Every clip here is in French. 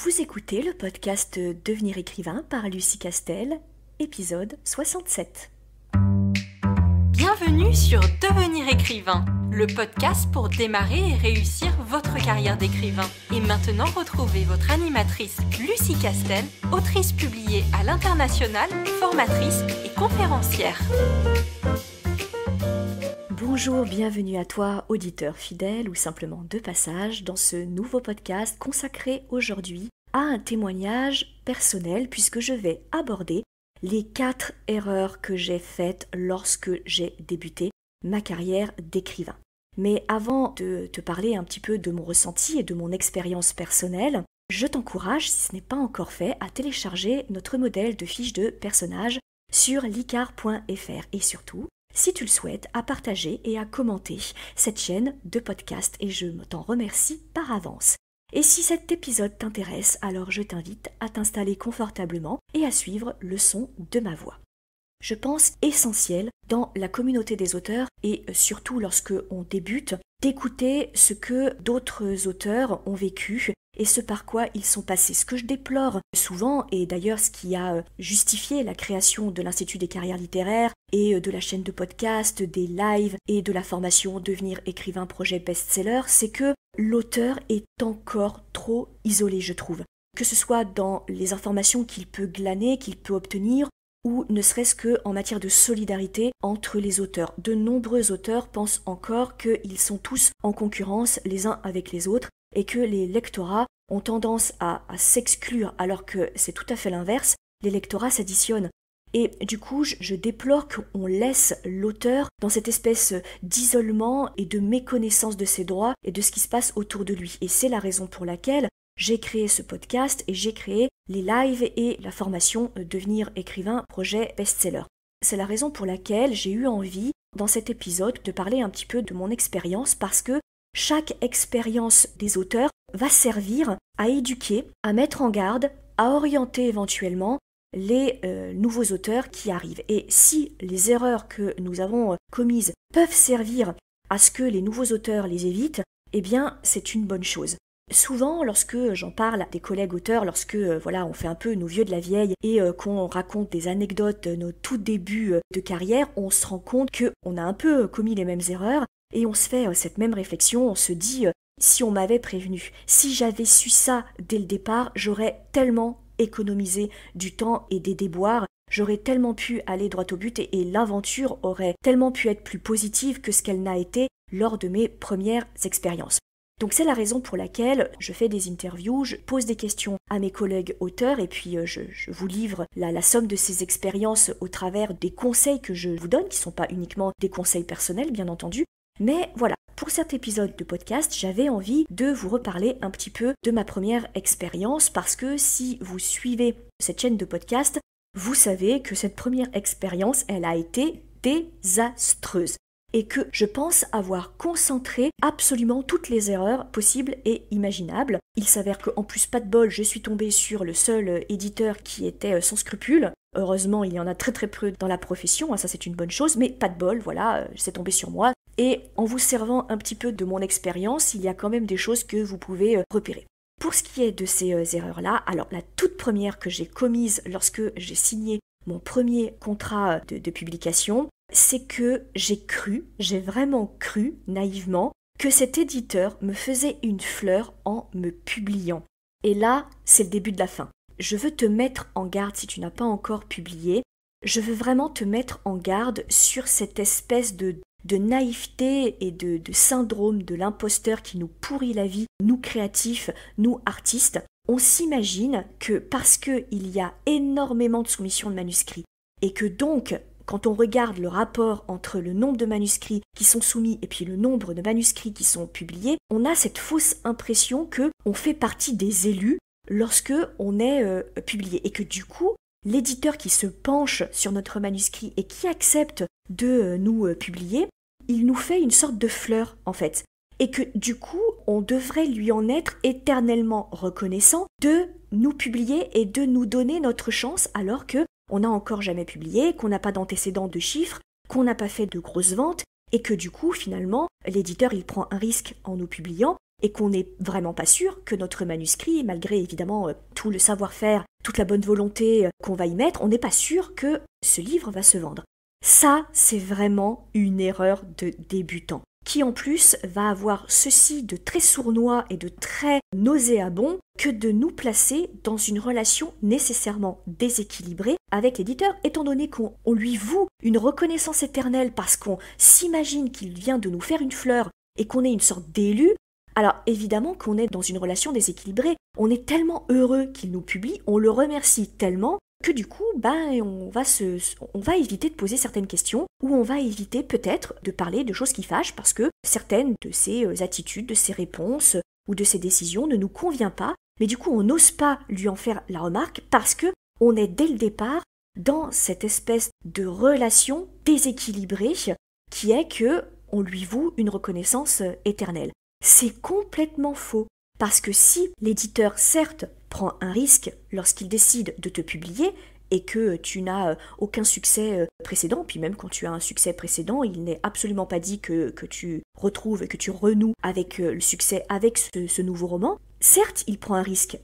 Vous écoutez le podcast Devenir écrivain par Lucie Castel, épisode 67. Bienvenue sur Devenir écrivain, le podcast pour démarrer et réussir votre carrière d'écrivain. Et maintenant, retrouvez votre animatrice Lucie Castel, autrice publiée à l'international, formatrice et conférencière. Bonjour, bienvenue à toi, auditeur fidèle ou simplement de passage, dans ce nouveau podcast consacré aujourd'hui à un témoignage personnel puisque je vais aborder les 4 erreurs que j'ai faites lorsque j'ai débuté ma carrière d'écrivain. Mais avant de te parler un petit peu de mon ressenti et de mon expérience personnelle, je t'encourage, si ce n'est pas encore fait, à télécharger notre modèle de fiche de personnage sur licar.fr et surtout, si tu le souhaites, à partager et à commenter cette chaîne de podcast et je t'en remercie par avance. Et si cet épisode t'intéresse, alors je t'invite à t'installer confortablement et à suivre le son de ma voix. Je pense essentiel dans la communauté des auteurs et surtout lorsque on débute, d'écouter ce que d'autres auteurs ont vécu et ce par quoi ils sont passés. Ce que je déplore souvent, et d'ailleurs ce qui a justifié la création de l'Institut des carrières littéraires et de la chaîne de podcast, des lives et de la formation Devenir écrivain projet best-seller, c'est que l'auteur est encore trop isolé, je trouve. Que ce soit dans les informations qu'il peut glaner, qu'il peut obtenir, ou ne serait-ce qu'en matière de solidarité entre les auteurs. De nombreux auteurs pensent encore qu'ils sont tous en concurrence les uns avec les autres et que les lectorats ont tendance à s'exclure alors que c'est tout à fait l'inverse, les lectorats s'additionnent. Et du coup, je déplore qu'on laisse l'auteur dans cette espèce d'isolement et de méconnaissance de ses droits et de ce qui se passe autour de lui. Et c'est la raison pour laquelle j'ai créé ce podcast et j'ai créé les lives et la formation Devenir écrivain projet best-seller. C'est la raison pour laquelle j'ai eu envie, dans cet épisode, de parler un petit peu de mon expérience parce que chaque expérience des auteurs va servir à éduquer, à mettre en garde, à orienter éventuellement les nouveaux auteurs qui arrivent. Et si les erreurs que nous avons commises peuvent servir à ce que les nouveaux auteurs les évitent, eh bien c'est une bonne chose. Souvent, lorsque j'en parle à des collègues auteurs, lorsque on fait un peu nos vieux de la vieille et qu'on raconte des anecdotes de nos tout débuts de carrière, on se rend compte qu'on a un peu commis les mêmes erreurs et on se fait cette même réflexion, on se dit si on m'avait prévenu, si j'avais su ça dès le départ, j'aurais tellement économisé du temps et des déboires, j'aurais tellement pu aller droit au but et l'aventure aurait tellement pu être plus positive que ce qu'elle n'a été lors de mes premières expériences. Donc c'est la raison pour laquelle je fais des interviews, je pose des questions à mes collègues auteurs et puis je vous livre la somme de ces expériences au travers des conseils que je vous donne, qui ne sont pas uniquement des conseils personnels bien entendu. Mais voilà, pour cet épisode de podcast, j'avais envie de vous reparler un petit peu de ma première expérience parce que si vous suivez cette chaîne de podcast, vous savez que cette première expérience, elle a été désastreuse. Et que je pense avoir concentré absolument toutes les erreurs possibles et imaginables. Il s'avère qu'en plus, pas de bol, je suis tombée sur le seul éditeur qui était sans scrupules. Heureusement, il y en a très très peu dans la profession, ça c'est une bonne chose, mais pas de bol, voilà, c'est tombé sur moi. Et en vous servant un petit peu de mon expérience, il y a quand même des choses que vous pouvez repérer. Pour ce qui est de ces erreurs-là, alors la toute première que j'ai commise lorsque j'ai signé mon premier contrat de publication, c'est que j'ai vraiment cru, naïvement, que cet éditeur me faisait une fleur en me publiant. Et là, c'est le début de la fin. Je veux te mettre en garde si tu n'as pas encore publié. Je veux vraiment te mettre en garde sur cette espèce de naïveté et de syndrome de l'imposteur qui nous pourrit la vie, nous créatifs, nous artistes. On s'imagine que parce qu'il y a énormément de soumissions de manuscrits et que donc, quand on regarde le rapport entre le nombre de manuscrits qui sont soumis et puis le nombre de manuscrits qui sont publiés, on a cette fausse impression qu'on fait partie des élus lorsque on est publié et que du coup, l'éditeur qui se penche sur notre manuscrit et qui accepte de nous publier, il nous fait une sorte de fleur en fait. Et que du coup, on devrait lui en être éternellement reconnaissant de nous publier et de nous donner notre chance alors que on n'a encore jamais publié, qu'on n'a pas d'antécédents de chiffres, qu'on n'a pas fait de grosses ventes et que du coup, finalement, l'éditeur il prend un risque en nous publiant et qu'on n'est vraiment pas sûr que notre manuscrit, malgré évidemment tout le savoir-faire, toute la bonne volonté qu'on va y mettre, on n'est pas sûr que ce livre va se vendre. Ça, c'est vraiment une erreur de débutant, qui en plus va avoir ceci de très sournois et de très nauséabond que de nous placer dans une relation nécessairement déséquilibrée avec l'éditeur, étant donné qu'on lui voue une reconnaissance éternelle parce qu'on s'imagine qu'il vient de nous faire une fleur et qu'on est une sorte d'élu. Alors évidemment qu'on est dans une relation déséquilibrée, on est tellement heureux qu'il nous publie, on le remercie tellement que du coup, on va éviter de poser certaines questions ou on va éviter peut-être de parler de choses qui fâchent parce que certaines de ses attitudes, de ses réponses ou de ses décisions ne nous conviennent pas, mais du coup on n'ose pas lui en faire la remarque parce que on est dès le départ dans cette espèce de relation déséquilibrée qui est que on lui voue une reconnaissance éternelle. C'est complètement faux. Parce que si l'éditeur, certes, prend un risque lorsqu'il décide de te publier et que tu n'as aucun succès précédent, puis même quand tu as un succès précédent, il n'est absolument pas dit que tu retrouves, que tu renoues avec le succès avec ce nouveau roman, certes, il prend un risque,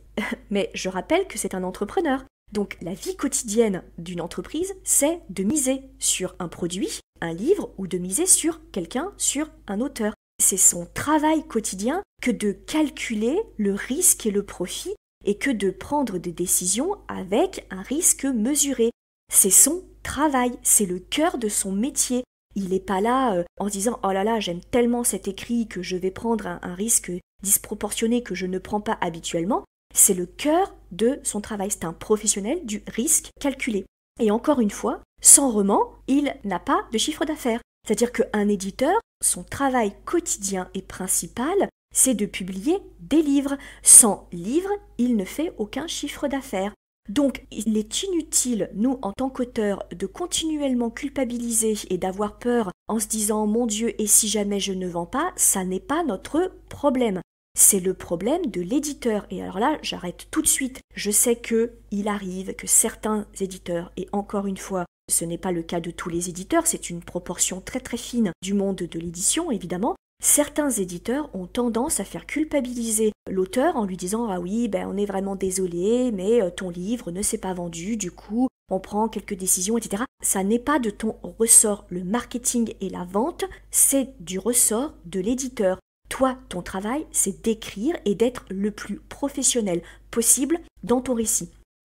mais je rappelle que c'est un entrepreneur. Donc la vie quotidienne d'une entreprise, c'est de miser sur un produit, un livre, ou de miser sur quelqu'un, sur un auteur. C'est son travail quotidien que de calculer le risque et le profit et que de prendre des décisions avec un risque mesuré. C'est son travail, c'est le cœur de son métier. Il n'est pas là en disant « Oh là là, j'aime tellement cet écrit que je vais prendre un risque disproportionné que je ne prends pas habituellement ». C'est le cœur de son travail, c'est un professionnel du risque calculé. Et encore une fois, sans roman, il n'a pas de chiffre d'affaires. C'est-à-dire qu'un éditeur, son travail quotidien et principal, c'est de publier des livres. Sans livres, il ne fait aucun chiffre d'affaires. Donc, il est inutile, nous, en tant qu'auteurs, de continuellement culpabiliser et d'avoir peur en se disant « Mon Dieu, et si jamais je ne vends pas ?» Ça n'est pas notre problème. C'est le problème de l'éditeur. Et alors là, j'arrête tout de suite. Je sais qu'il arrive que certains éditeurs, et encore une fois, ce n'est pas le cas de tous les éditeurs, c'est une proportion très très fine du monde de l'édition, évidemment. Certains éditeurs ont tendance à faire culpabiliser l'auteur en lui disant « Ah oui, on est vraiment désolé, mais ton livre ne s'est pas vendu, du coup, on prend quelques décisions, etc. » Ça n'est pas de ton ressort. Le marketing et la vente, c'est du ressort de l'éditeur. Toi, ton travail, c'est d'écrire et d'être le plus professionnel possible dans ton récit.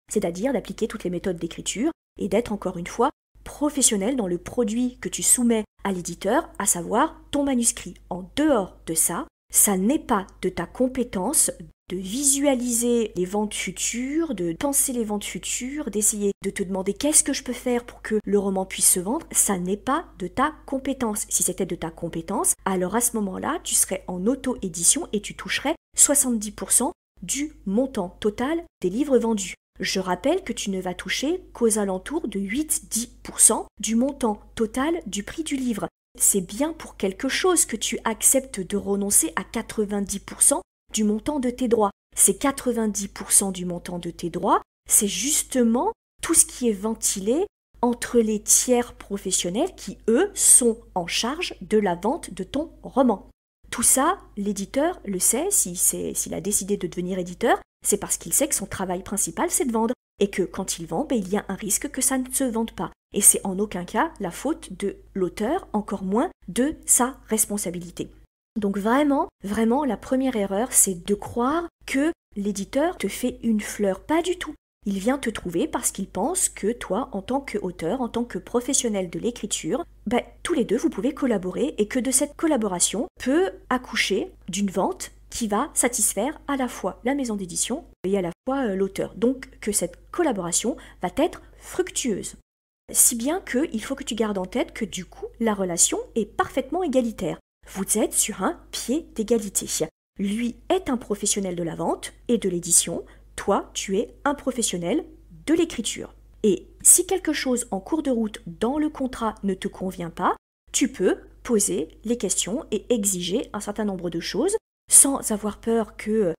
C'est-à-dire d'appliquer toutes les méthodes d'écriture et d'être, encore une fois, professionnel dans le produit que tu soumets à l'éditeur, à savoir ton manuscrit. En dehors de ça, ça n'est pas de ta compétence de visualiser les ventes futures, de penser les ventes futures, d'essayer de te demander qu'est-ce que je peux faire pour que le roman puisse se vendre, ça n'est pas de ta compétence. Si c'était de ta compétence, alors à ce moment-là, tu serais en auto-édition et tu toucherais 70% du montant total des livres vendus. Je rappelle que tu ne vas toucher qu'aux alentours de 8-10% du montant total du prix du livre. C'est bien pour quelque chose que tu acceptes de renoncer à 90% du montant de tes droits. Ces 90% du montant de tes droits, c'est justement tout ce qui est ventilé entre les tiers professionnels qui, eux, sont en charge de la vente de ton roman. Tout ça, l'éditeur le sait, s'il a décidé de devenir éditeur, c'est parce qu'il sait que son travail principal, c'est de vendre. Et que quand il vend, il y a un risque que ça ne se vende pas. Et c'est en aucun cas la faute de l'auteur, encore moins de sa responsabilité. Donc vraiment, la première erreur, c'est de croire que l'éditeur te fait une fleur. Pas du tout. Il vient te trouver parce qu'il pense que toi, en tant qu'auteur, en tant que professionnel de l'écriture, tous les deux, vous pouvez collaborer et que de cette collaboration peut accoucher d'une vente qui va satisfaire à la fois la maison d'édition et à la fois l'auteur. Donc que cette collaboration va être fructueuse. Si bien qu'il faut que tu gardes en tête que du coup, la relation est parfaitement égalitaire. Vous êtes sur un pied d'égalité. Lui est un professionnel de la vente et de l'édition. Toi, tu es un professionnel de l'écriture. Et si quelque chose en cours de route dans le contrat ne te convient pas, tu peux poser les questions et exiger un certain nombre de choses sans avoir peur que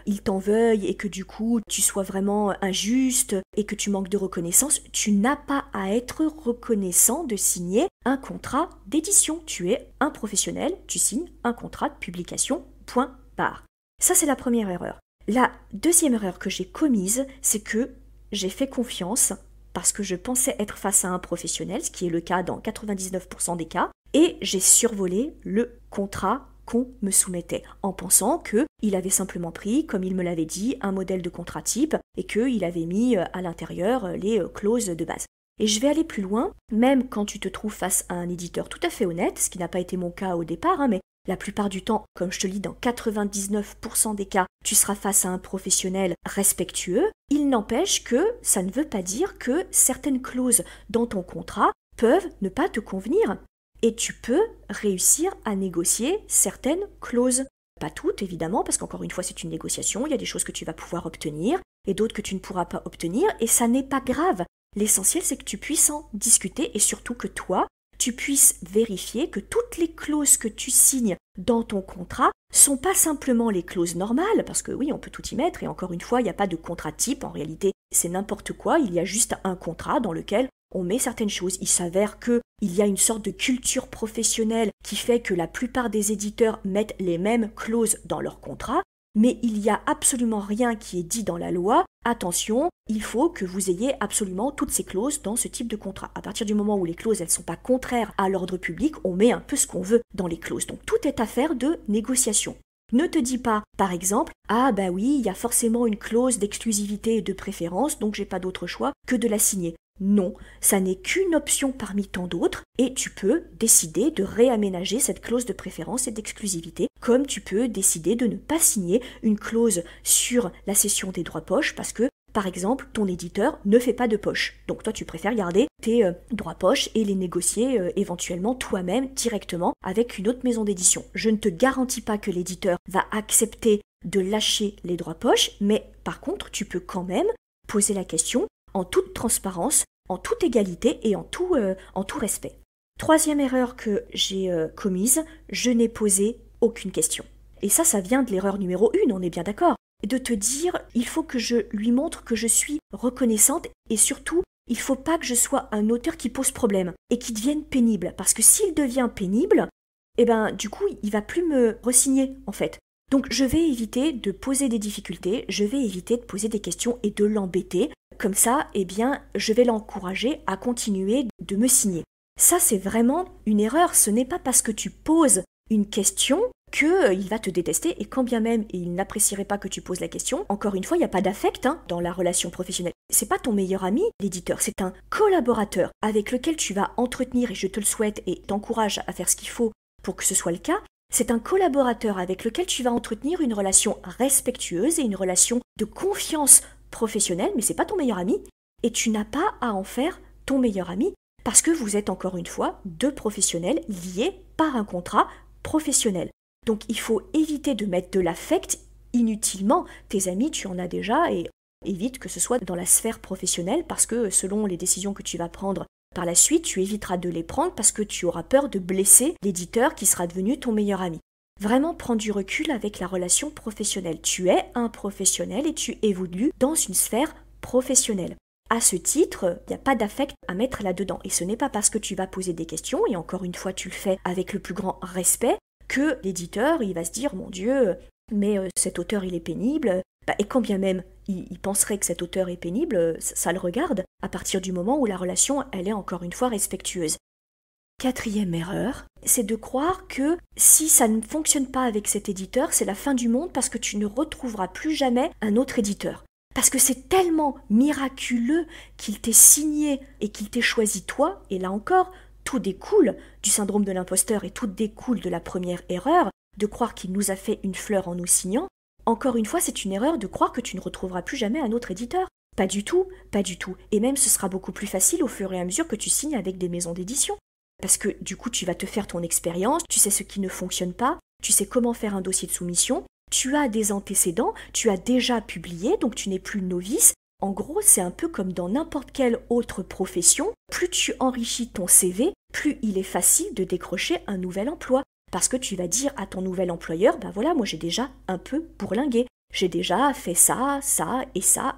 il t'en veuille et que du coup tu sois vraiment injuste et que tu manques de reconnaissance. Tu n'as pas à être reconnaissant de signer un contrat d'édition. Tu es un professionnel, tu signes un contrat de publication point barre. Ça, c'est la première erreur. La deuxième erreur que j'ai commise, c'est que j'ai fait confiance parce que je pensais être face à un professionnel, ce qui est le cas dans 99% des cas, et j'ai survolé le contrat qu'on me soumettait, en pensant qu'il avait simplement pris, comme il me l'avait dit, un modèle de contrat type et qu'il avait mis à l'intérieur les clauses de base. Et je vais aller plus loin, même quand tu te trouves face à un éditeur tout à fait honnête, ce qui n'a pas été mon cas au départ, mais la plupart du temps, comme je te le dis, dans 99% des cas, tu seras face à un professionnel respectueux. Il n'empêche que ça ne veut pas dire que certaines clauses dans ton contrat peuvent ne pas te convenir. Et tu peux réussir à négocier certaines clauses. Pas toutes, évidemment, parce qu'encore une fois, c'est une négociation, il y a des choses que tu vas pouvoir obtenir, et d'autres que tu ne pourras pas obtenir, et ça n'est pas grave. L'essentiel, c'est que tu puisses en discuter, et surtout que toi, tu puisses vérifier que toutes les clauses que tu signes dans ton contrat sont pas simplement les clauses normales, parce que oui, on peut tout y mettre, et encore une fois, il n'y a pas de contrat type, en réalité, c'est n'importe quoi, il y a juste un contrat dans lequel on met certaines choses. Il s'avère qu'il y a une sorte de culture professionnelle qui fait que la plupart des éditeurs mettent les mêmes clauses dans leur contrat, mais il n'y a absolument rien qui est dit dans la loi. Attention, il faut que vous ayez absolument toutes ces clauses dans ce type de contrat. À partir du moment où les clauses, elles ne sont pas contraires à l'ordre public, on met un peu ce qu'on veut dans les clauses. Donc tout est affaire de négociation. Ne te dis pas, par exemple, « Ah bah oui, il y a forcément une clause d'exclusivité et de préférence, donc j'ai pas d'autre choix que de la signer. » Non, ça n'est qu'une option parmi tant d'autres et tu peux décider de réaménager cette clause de préférence et d'exclusivité, comme tu peux décider de ne pas signer une clause sur la cession des droits poche parce que, par exemple, ton éditeur ne fait pas de poche. Donc toi, tu préfères garder tes droits poche et les négocier éventuellement toi-même directement avec une autre maison d'édition. Je ne te garantis pas que l'éditeur va accepter de lâcher les droits poche, mais par contre, tu peux quand même poser la question en toute transparence, en toute égalité et en tout respect. Troisième erreur que j'ai commise, je n'ai posé aucune question. Et ça vient de l'erreur numéro 1, on est bien d'accord. De te dire, il faut que je lui montre que je suis reconnaissante et surtout, il ne faut pas que je sois un auteur qui pose problème et qui devienne pénible. Parce que s'il devient pénible, du coup, il ne va plus me re-signer en fait. Donc je vais éviter de poser des difficultés, je vais éviter de poser des questions et de l'embêter. Comme ça, je vais l'encourager à continuer de me signer. Ça, c'est vraiment une erreur. Ce n'est pas parce que tu poses une question qu'il va te détester et quand bien même il n'apprécierait pas que tu poses la question. Encore une fois, il n'y a pas d'affect dans la relation professionnelle. C'est pas ton meilleur ami, l'éditeur, c'est un collaborateur avec lequel tu vas entretenir, et je te le souhaite et t'encourage à faire ce qu'il faut pour que ce soit le cas. C'est un collaborateur avec lequel tu vas entretenir une relation respectueuse et une relation de confiance professionnelle, mais c'est pas ton meilleur ami, et tu n'as pas à en faire ton meilleur ami, parce que vous êtes encore une fois deux professionnels liés par un contrat professionnel. Donc il faut éviter de mettre de l'affect inutilement. Tes amis, tu en as déjà, et évite que ce soit dans la sphère professionnelle, parce que selon les décisions que tu vas prendre par la suite, tu éviteras de les prendre parce que tu auras peur de blesser l'éditeur qui sera devenu ton meilleur ami. Vraiment prendre du recul avec la relation professionnelle. Tu es un professionnel et tu évolues dans une sphère professionnelle. À ce titre, il n'y a pas d'affect à mettre là-dedans. Et ce n'est pas parce que tu vas poser des questions, et encore une fois tu le fais avec le plus grand respect, que l'éditeur il va se dire « Mon Dieu, mais cet auteur il est pénible ». Et quand bien même il penserait que cet auteur est pénible, ça le regarde à partir du moment où la relation elle est encore une fois respectueuse. Quatrième erreur, c'est de croire que si ça ne fonctionne pas avec cet éditeur, c'est la fin du monde parce que tu ne retrouveras plus jamais un autre éditeur. Parce que c'est tellement miraculeux qu'il t'ait signé et qu'il t'ait choisi toi, et là encore, tout découle du syndrome de l'imposteur et tout découle de la première erreur, de croire qu'il nous a fait une fleur en nous signant. Encore une fois, c'est une erreur de croire que tu ne retrouveras plus jamais un autre éditeur. Pas du tout, pas du tout. Et même ce sera beaucoup plus facile au fur et à mesure que tu signes avec des maisons d'édition. Parce que du coup, tu vas te faire ton expérience, tu sais ce qui ne fonctionne pas, tu sais comment faire un dossier de soumission, tu as des antécédents, tu as déjà publié, donc tu n'es plus novice. En gros, c'est un peu comme dans n'importe quelle autre profession. Plus tu enrichis ton CV, plus il est facile de décrocher un nouvel emploi. Parce que tu vas dire à ton nouvel employeur, voilà, moi j'ai déjà un peu bourlingué. J'ai déjà fait ça,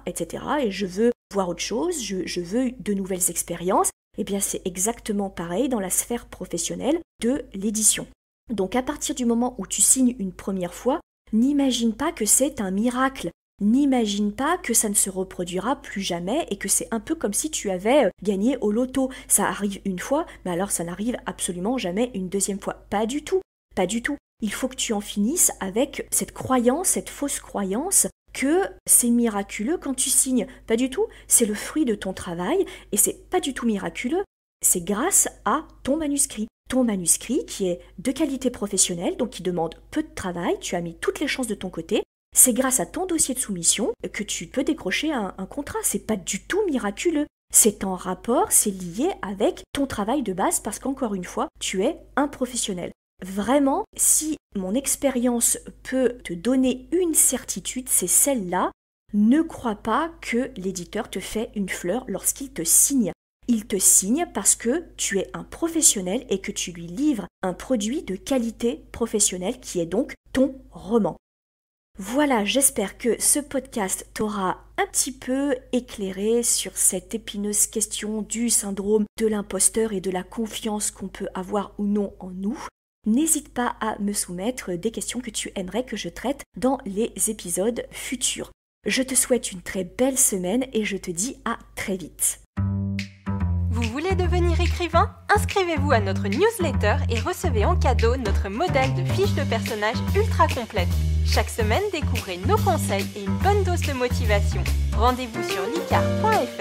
etc. Et je veux voir autre chose, je veux de nouvelles expériences. Eh bien, c'est exactement pareil dans la sphère professionnelle de l'édition. Donc à partir du moment où tu signes une première fois, n'imagine pas que c'est un miracle. N'imagine pas que ça ne se reproduira plus jamais et que c'est un peu comme si tu avais gagné au loto. Ça arrive une fois, mais alors ça n'arrive absolument jamais une deuxième fois. Pas du tout, pas du tout. Il faut que tu en finisses avec cette croyance, cette fausse croyance que c'est miraculeux quand tu signes. Pas du tout, c'est le fruit de ton travail et c'est pas du tout miraculeux. C'est grâce à ton manuscrit. Ton manuscrit qui est de qualité professionnelle, donc qui demande peu de travail, tu as mis toutes les chances de ton côté. C'est grâce à ton dossier de soumission que tu peux décrocher un contrat. C'est pas du tout miraculeux. C'est en rapport, c'est lié avec ton travail de base parce qu'encore une fois, tu es un professionnel. Vraiment, si mon expérience peut te donner une certitude, c'est celle-là. Ne crois pas que l'éditeur te fait une fleur lorsqu'il te signe. Il te signe parce que tu es un professionnel et que tu lui livres un produit de qualité professionnelle qui est donc ton roman. Voilà, j'espère que ce podcast t'aura un petit peu éclairé sur cette épineuse question du syndrome de l'imposteur et de la confiance qu'on peut avoir ou non en nous. N'hésite pas à me soumettre des questions que tu aimerais que je traite dans les épisodes futurs. Je te souhaite une très belle semaine et je te dis à très vite. Vous voulez devenir écrivain ? Inscrivez-vous à notre newsletter et recevez en cadeau notre modèle de fiche de personnage ultra complète. Chaque semaine, découvrez nos conseils et une bonne dose de motivation. Rendez-vous sur licar.fr